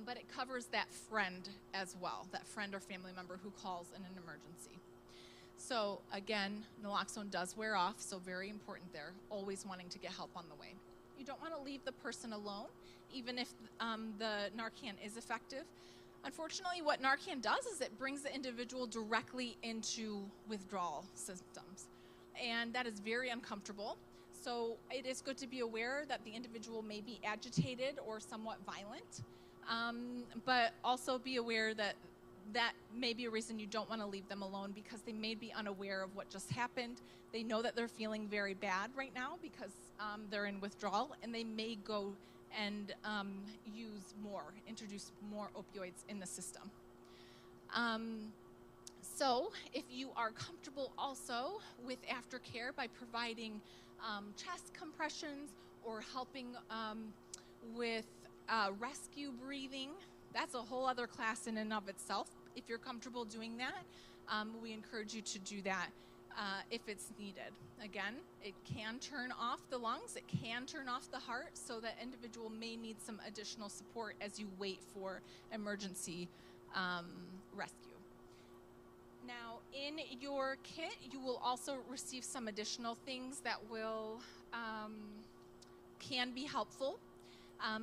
But it covers that friend as well, that friend or family member who calls in an emergency. So again, naloxone does wear off, so very important there, always wanting to get help on the way. You don't want to leave the person alone, even if the Narcan is effective. Unfortunately, what Narcan does is it brings the individual directly into withdrawal symptoms, and that is very uncomfortable. So it is good to be aware that the individual may be agitated or somewhat violent, but also be aware that that may be a reason you don't want to leave them alone, because they may be unaware of what just happened. They know that they're feeling very bad right now because they're in withdrawal, and they may go and introduce more opioids in the system. So if you are comfortable also with aftercare by providing chest compressions or helping with rescue breathing, that's a whole other class in and of itself. If you're comfortable doing that, we encourage you to do that if it's needed. Again, it can turn off the lungs, it can turn off the heart, so that individual may need some additional support as you wait for emergency rescue. Now, in your kit, you will also receive some additional things that can be helpful.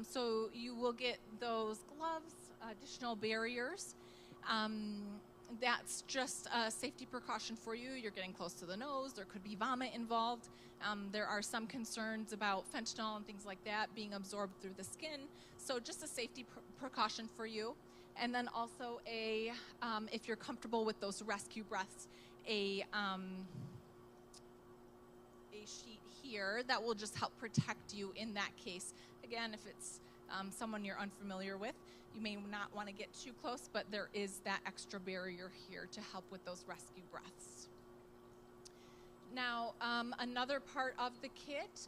So you will get those gloves, additional barriers. That's just a safety precaution for you. You're getting close to the nose. There could be vomit involved. There are some concerns about fentanyl and things like that being absorbed through the skin. So just a safety precaution for you. And then also if you're comfortable with those rescue breaths, a sheet here that will just help protect you in that case. Again, if it's someone you're unfamiliar with, you may not want to get too close, but there is that extra barrier here to help with those rescue breaths. Now, another part of the kit,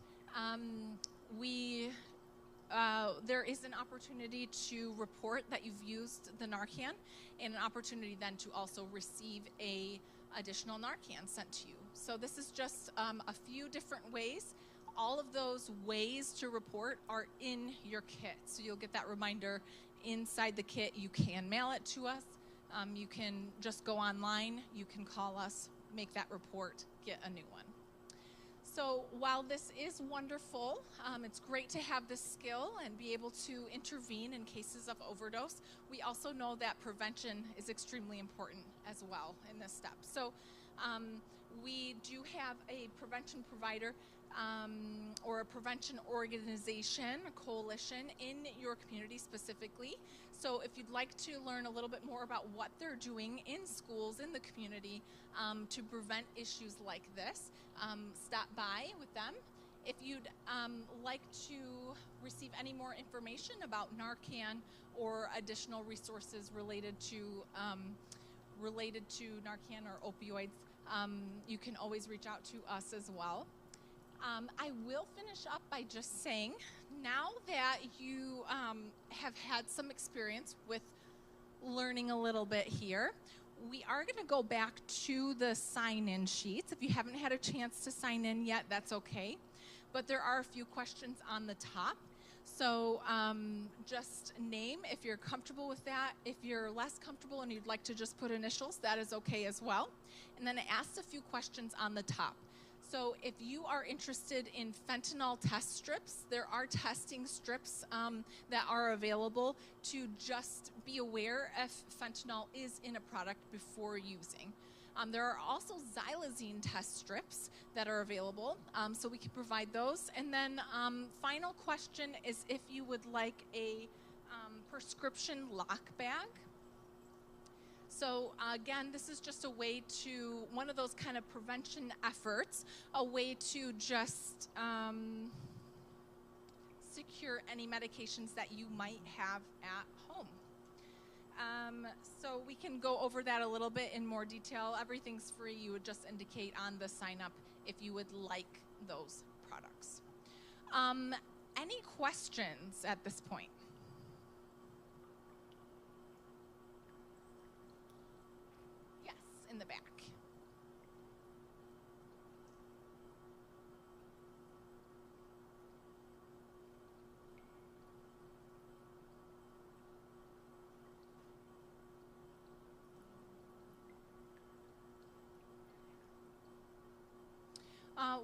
there is an opportunity to report that you've used the Narcan, and an opportunity then to also receive a additional Narcan sent to you. So this is just a few different ways. All of those ways to report are in your kit. So you'll get that reminder inside the kit. You can mail it to us. You can just go online. You can call us, make that report, get a new one. So while this is wonderful, it's great to have this skill and be able to intervene in cases of overdose. We also know that prevention is extremely important as well in this step. So we do have a prevention provider or a prevention organization, a coalition in your community specifically. So if you'd like to learn a little bit more about what they're doing in schools, in the community, to prevent issues like this, stop by with them. If you'd like to receive any more information about Narcan or additional resources related to Narcan or opioids, you can always reach out to us as well. I will finish up by just saying, now that you have had some experience with learning a little bit here, we are going to go back to the sign-in sheets. If you haven't had a chance to sign in yet, that's okay. But there are a few questions on the top. So just name if you're comfortable with that. If you're less comfortable and you'd like to just put initials, that is okay as well. And then it asks a few questions on the top. So if you are interested in fentanyl test strips, there are testing strips that are available to just be aware if fentanyl is in a product before using. There are also xylazine test strips that are available, so we can provide those. And then final question is if you would like a prescription lock bag. So again, this is just a way to, one of those kind of prevention efforts, a way to just secure any medications that you might have at home. So we can go over that a little bit in more detail. Everything's free. You would just indicate on the sign up if you would like those products. Any questions at this point? Yes, in the back.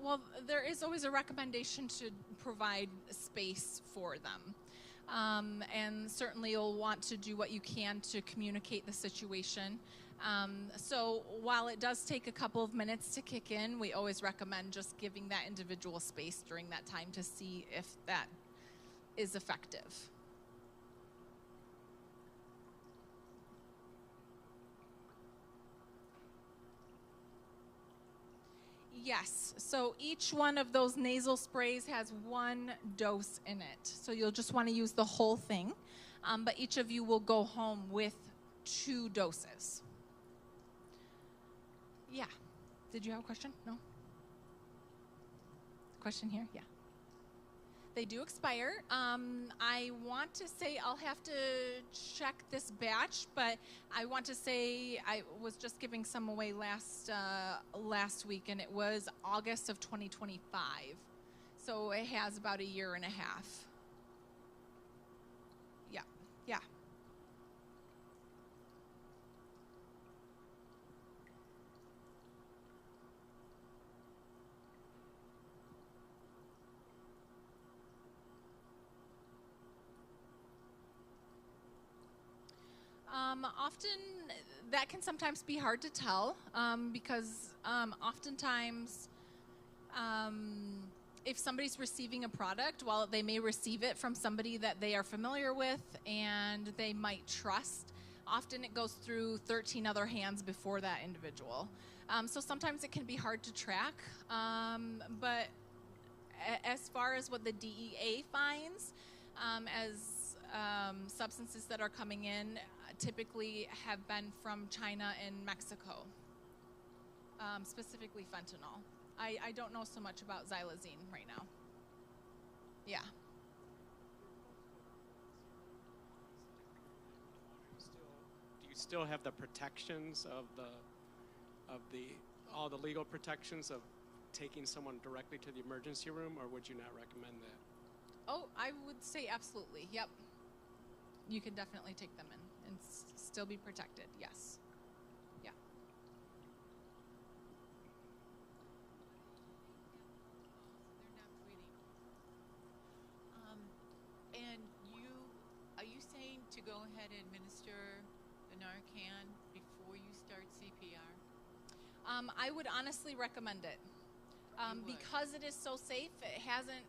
Well, there is always a recommendation to provide space for them. And certainly you'll want to do what you can to communicate the situation. So while it does take a couple of minutes to kick in, we always recommend just giving that individual space during that time to see if that is effective. Yes, so each one of those nasal sprays has one dose in it. So you'll just want to use the whole thing, but each of you will go home with 2 doses. Yeah, did you have a question? No? Question here? Yeah. They do expire. I want to say, I'll have to check this batch, but I want to say I was just giving some away last week, and it was August of 2025. So it has about 1.5 years. Yeah, yeah. Often that can sometimes be hard to tell because oftentimes if somebody's receiving a product, while they may receive it from somebody that they are familiar with and they might trust, often it goes through 13 other hands before that individual. So sometimes it can be hard to track, but as far as what the DEA finds as substances that are coming in, typically have been from China and Mexico, specifically fentanyl. I don't know so much about xylazine right now. Yeah. Do you still have the protections of all the legal protections of taking someone directly to the emergency room, or would you not recommend that? Oh, I would say absolutely. Yep. You can definitely take them in and still be protected. Yes. Yeah. They're not breathing. And are you saying to go ahead and administer the Narcan before you start CPR? I would honestly recommend it. Because it is so safe, it hasn't,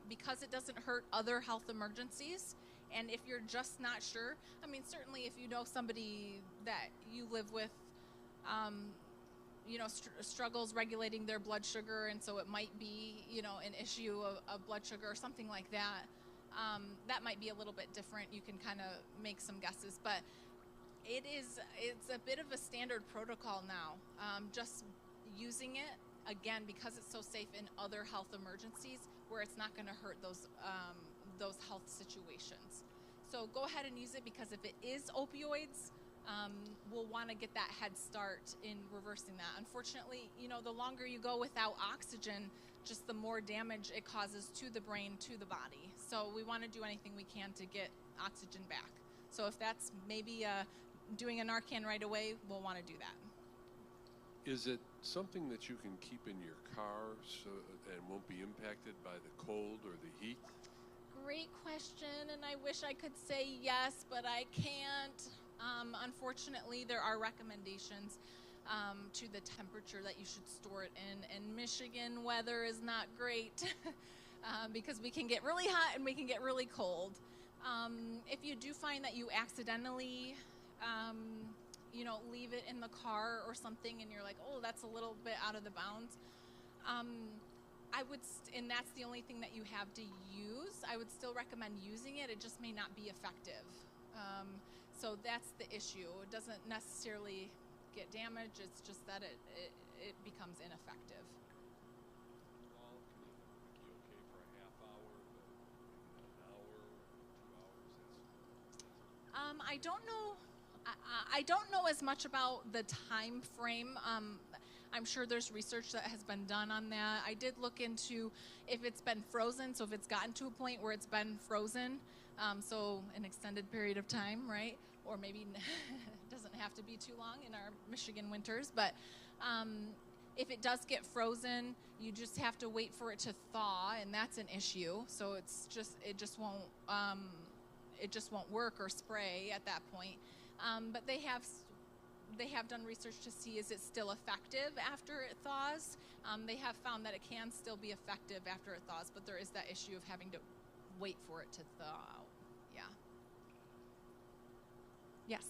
because it doesn't hurt other health emergencies. And if you're just not sure, I mean, certainly if you know somebody that you live with, struggles regulating their blood sugar, and so it might be, an issue of blood sugar or something like that, that might be a little bit different. You can kind of make some guesses, but it's a bit of a standard protocol now. Just using it, again, because it's so safe in other health emergencies where it's not going to hurt those health situations. So go ahead and use it, because if it is opioids, we'll want to get that head start in reversing that. Unfortunately, the longer you go without oxygen, just the more damage it causes to the brain, to the body. So we want to do anything we can to get oxygen back. So if that's maybe doing a Narcan right away, we'll want to do that. Is it something that you can keep in your car and won't be impacted by the cold or the heat? Great question, and I wish I could say yes, but I can't. Unfortunately, there are recommendations. to the temperature that you should store it in. And Michigan weather is not great because we can get really hot and we can get really cold. If you do find that you accidentally, leave it in the car or something and you're like, oh, that's a little bit out of the bounds, and that's the only thing that you have to use, I would still recommend using it. It just may not be effective. So that's the issue. It doesn't necessarily get damaged. It's just that it becomes ineffective. Well, can you okay for a half hour, but an hour, 2 hours? I don't know. I don't know as much about the time frame. I'm sure there's research that has been done on that. I did look into if it's been frozen, so if it's gotten to a point where it's been frozen, so an extended period of time, right? Or maybe it doesn't have to be too long in our Michigan winters, but if it does get frozen, you just have to wait for it to thaw, and that's an issue. So it just won't work or spray at that point. But they have done research to see, is it still effective after it thaws? They have found that it can still be effective after it thaws, but there is that issue of having to wait for it to thaw out. Yeah. Yes.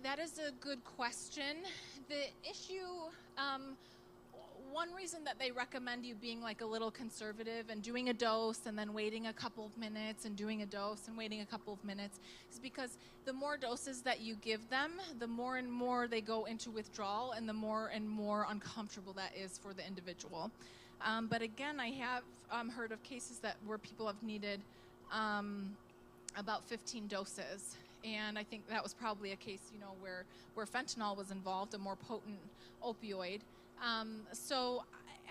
That is a good question. The issue, one reason that they recommend you being like a little conservative and doing a dose and then waiting a couple of minutes and doing a dose and waiting a couple of minutes is because the more doses that you give them, the more and more they go into withdrawal and the more and more uncomfortable that is for the individual. But again, I have heard of cases where people have needed about 15 doses. And I think that was probably a case, where fentanyl was involved, a more potent opioid. So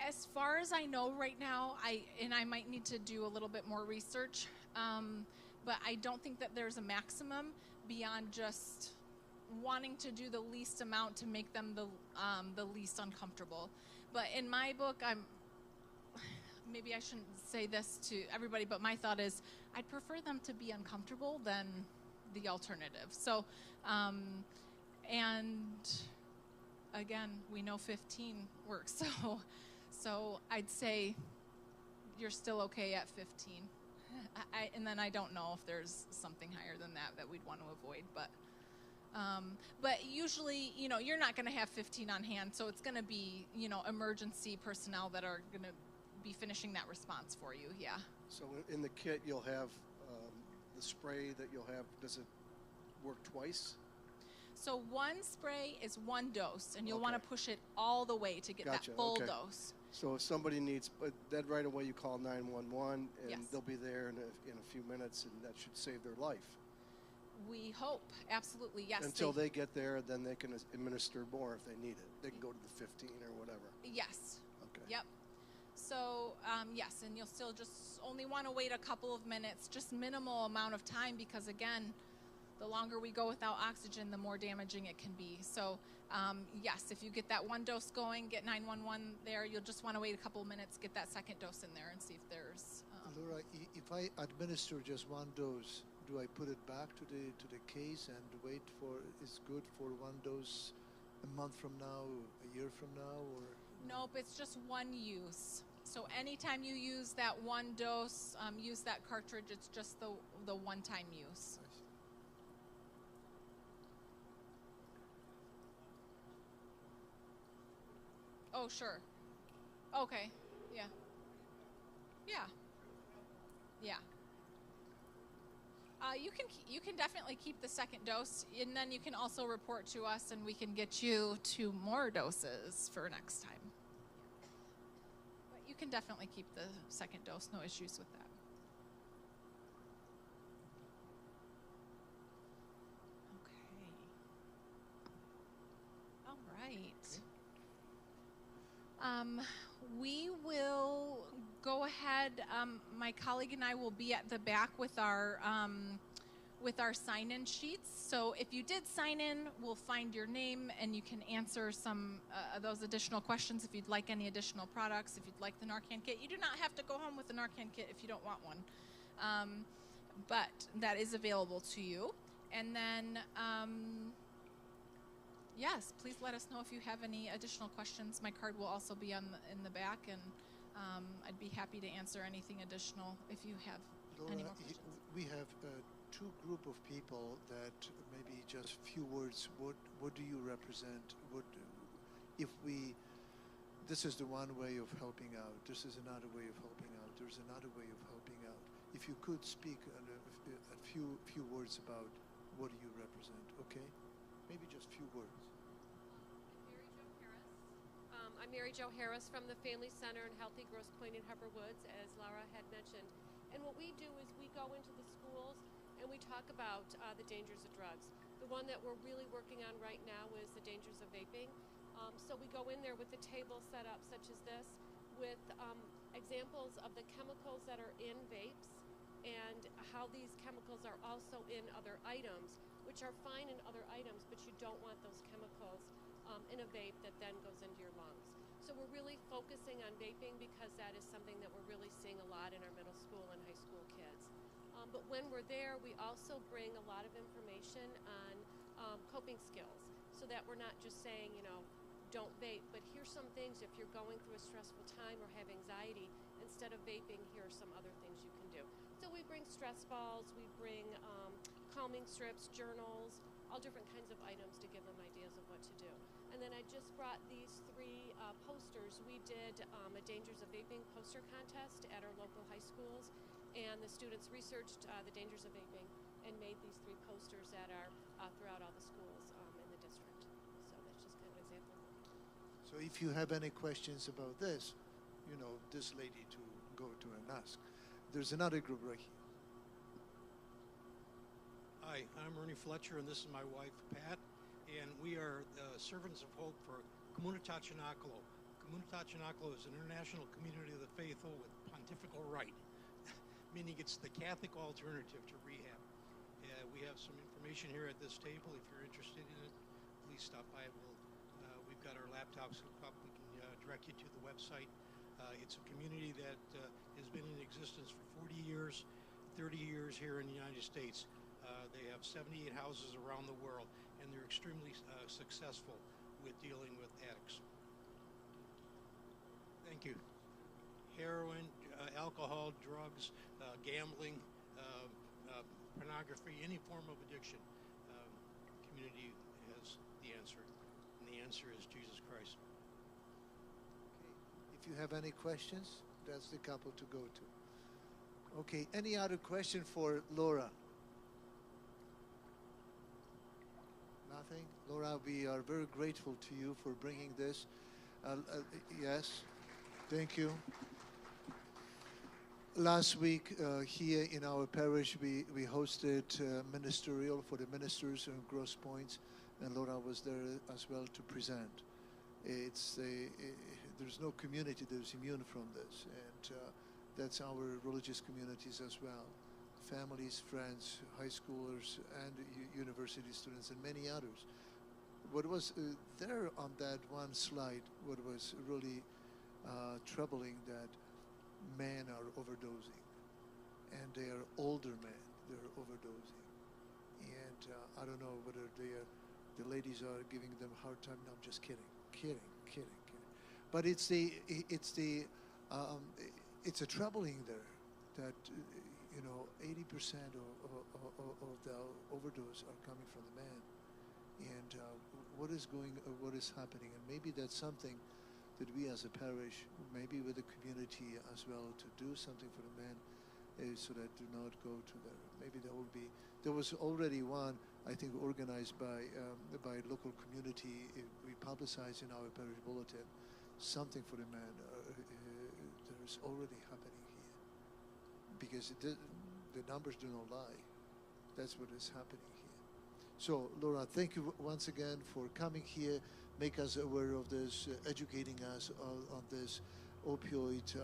as far as I know right now, I might need to do a little bit more research, but I don't think that there's a maximum beyond just wanting to do the least amount to make them the least uncomfortable. But in my book, maybe I shouldn't say this to everybody, but my thought is I'd prefer them to be uncomfortable than the alternative. So, and again, we know 15 works, so I'd say you're still okay at 15. And then I don't know if there's something higher than that we'd want to avoid, but usually, you're not going to have 15 on hand, so it's going to be, emergency personnel that are going to be finishing that response for you. Yeah. So in the kit, you'll have the spray that you'll have. Does it work twice? So one spray is one dose, and you'll Okay. want to push it all the way to get Gotcha, that full okay. dose. So if somebody needs, that right away you call 911, and Yes. they'll be there in a few minutes, and that should save their life. We hope, absolutely, yes. Until they get there, then they can administer more if they need it. They can go to the 15 or whatever. Yes. Okay. Yep. So, yes, and you'll still just only want to wait a couple of minutes, just minimal amount of time, because again, the longer we go without oxygen, the more damaging it can be. So, yes, if you get that one dose going, get 911 there, you'll just want to wait a couple of minutes, get that second dose in there and see if there's... Laura, if I administer just one dose, do I put it back to the case and wait for, is good for one dose a month from now, a year from now, or? Nope, it's just one use. So anytime you use that one dose, use that cartridge, it's just the one-time use. I see. Oh, sure. Okay, yeah. Yeah. Yeah. You can definitely keep the second dose, and then you can also report to us, and we can get you 2 more doses for next time. But you can definitely keep the second dose, no issues with that. Okay. All right. We will go ahead. My colleague and I will be at the back with our sign-in sheets. So if you did sign in, we'll find your name and you can answer some of those additional questions if you'd like any additional products, if you'd like the Narcan kit. You do not have to go home with the Narcan kit if you don't want one. but that is available to you. And then, yes, please let us know if you have any additional questions. My card will also be in the back, and I'd be happy to answer anything additional if you have any more questions. We have two group of people that maybe just few words. What do you represent? If we? This is the one way of helping out. This is another way of helping out. There's another way of helping out. If you could speak a few words about what do you represent, okay? Maybe just few words. I'm Mary Jo Harris from the Family Center and Healthy Grosse Pointe in Harper Woods, as Laura had mentioned. And what we do is we go into the schools and we talk about the dangers of drugs. The one that we're really working on right now is the dangers of vaping. So we go in there with the table set up such as this, with examples of the chemicals that are in vapes and how these chemicals are also in other items, which are fine in other items, but you don't want those chemicals in a vape that then goes into your lungs. So we're really focusing on vaping because that is something that we're really seeing a lot in our middle school and high school kids. But when we're there, we also bring a lot of information on coping skills, so that we're not just saying, don't vape, but here's some things if you're going through a stressful time or have anxiety, instead of vaping, here are some other things you can do. So we bring stress balls, we bring calming strips, journals, all different kinds of items to give them ideas of what to do. And then I just brought these three posters. We did a Dangers of Vaping poster contest at our local high schools, and the students researched the dangers of vaping and made these three posters that are throughout all the schools in the district. So that's just kind of an example. So if you have any questions about this, this lady to go to and ask. There's another group right here. Hi, I'm Ernie Fletcher, and this is my wife, Pat, and we are servants of hope for Comunità Cenacolo. Comunità Cenacolo is an international community of the faithful with pontifical right, meaning it's the Catholic alternative to rehab. We have some information here at this table. If you're interested in it, please stop by. We've got our laptops hooked up. We can direct you to the website. It's a community that has been in existence for 40 years, 30 years here in the United States. They have 78 houses around the world, and they're extremely successful with dealing with addicts. Thank you. Heroin, alcohol, drugs, gambling, pornography, any form of addiction. Community has the answer, and the answer is Jesus Christ. Okay. If you have any questions, that's the couple to go to. Okay, any other question for Laura? Nothing? Laura, we are very grateful to you for bringing this. Yes, thank you. Last week here in our parish, we hosted ministerial for the ministers in Grosse Pointe, and Laura was there as well to present. There's no community that is immune from this, and that's our religious communities as well. Families, friends, high schoolers, and university students, and many others. What was there on that one slide, what was really troubling, that men are overdosing, and they are older men, they're overdosing. And I don't know whether the ladies are giving them a hard time. No, I'm just kidding. But it's a troubling there that 80% of the overdose are coming from the men. And what is happening? And maybe that's something that we as a parish, maybe with the community as well, to do something for the men, so that do not go to there. Maybe there was already one, I think, organized by local community. We publicized in our parish bulletin something for the men. There is already happening here, because the numbers do not lie. That's what is happening here. So, Laura, thank you once again for coming here, make us aware of this, educating us on this opioid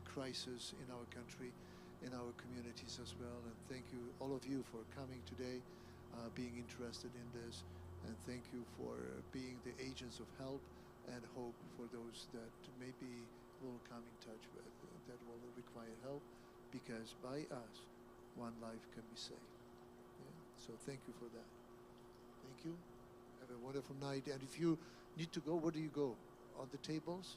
crisis in our country, in our communities as well. And thank you, all of you, for coming today, being interested in this. And thank you for being the agents of help and hope for those that maybe will come in touch with, that will require help. Because by us, one life can be saved. Yeah? So thank you for that. Thank you. Have a wonderful night. And if you need to go, where do you go? On the tables?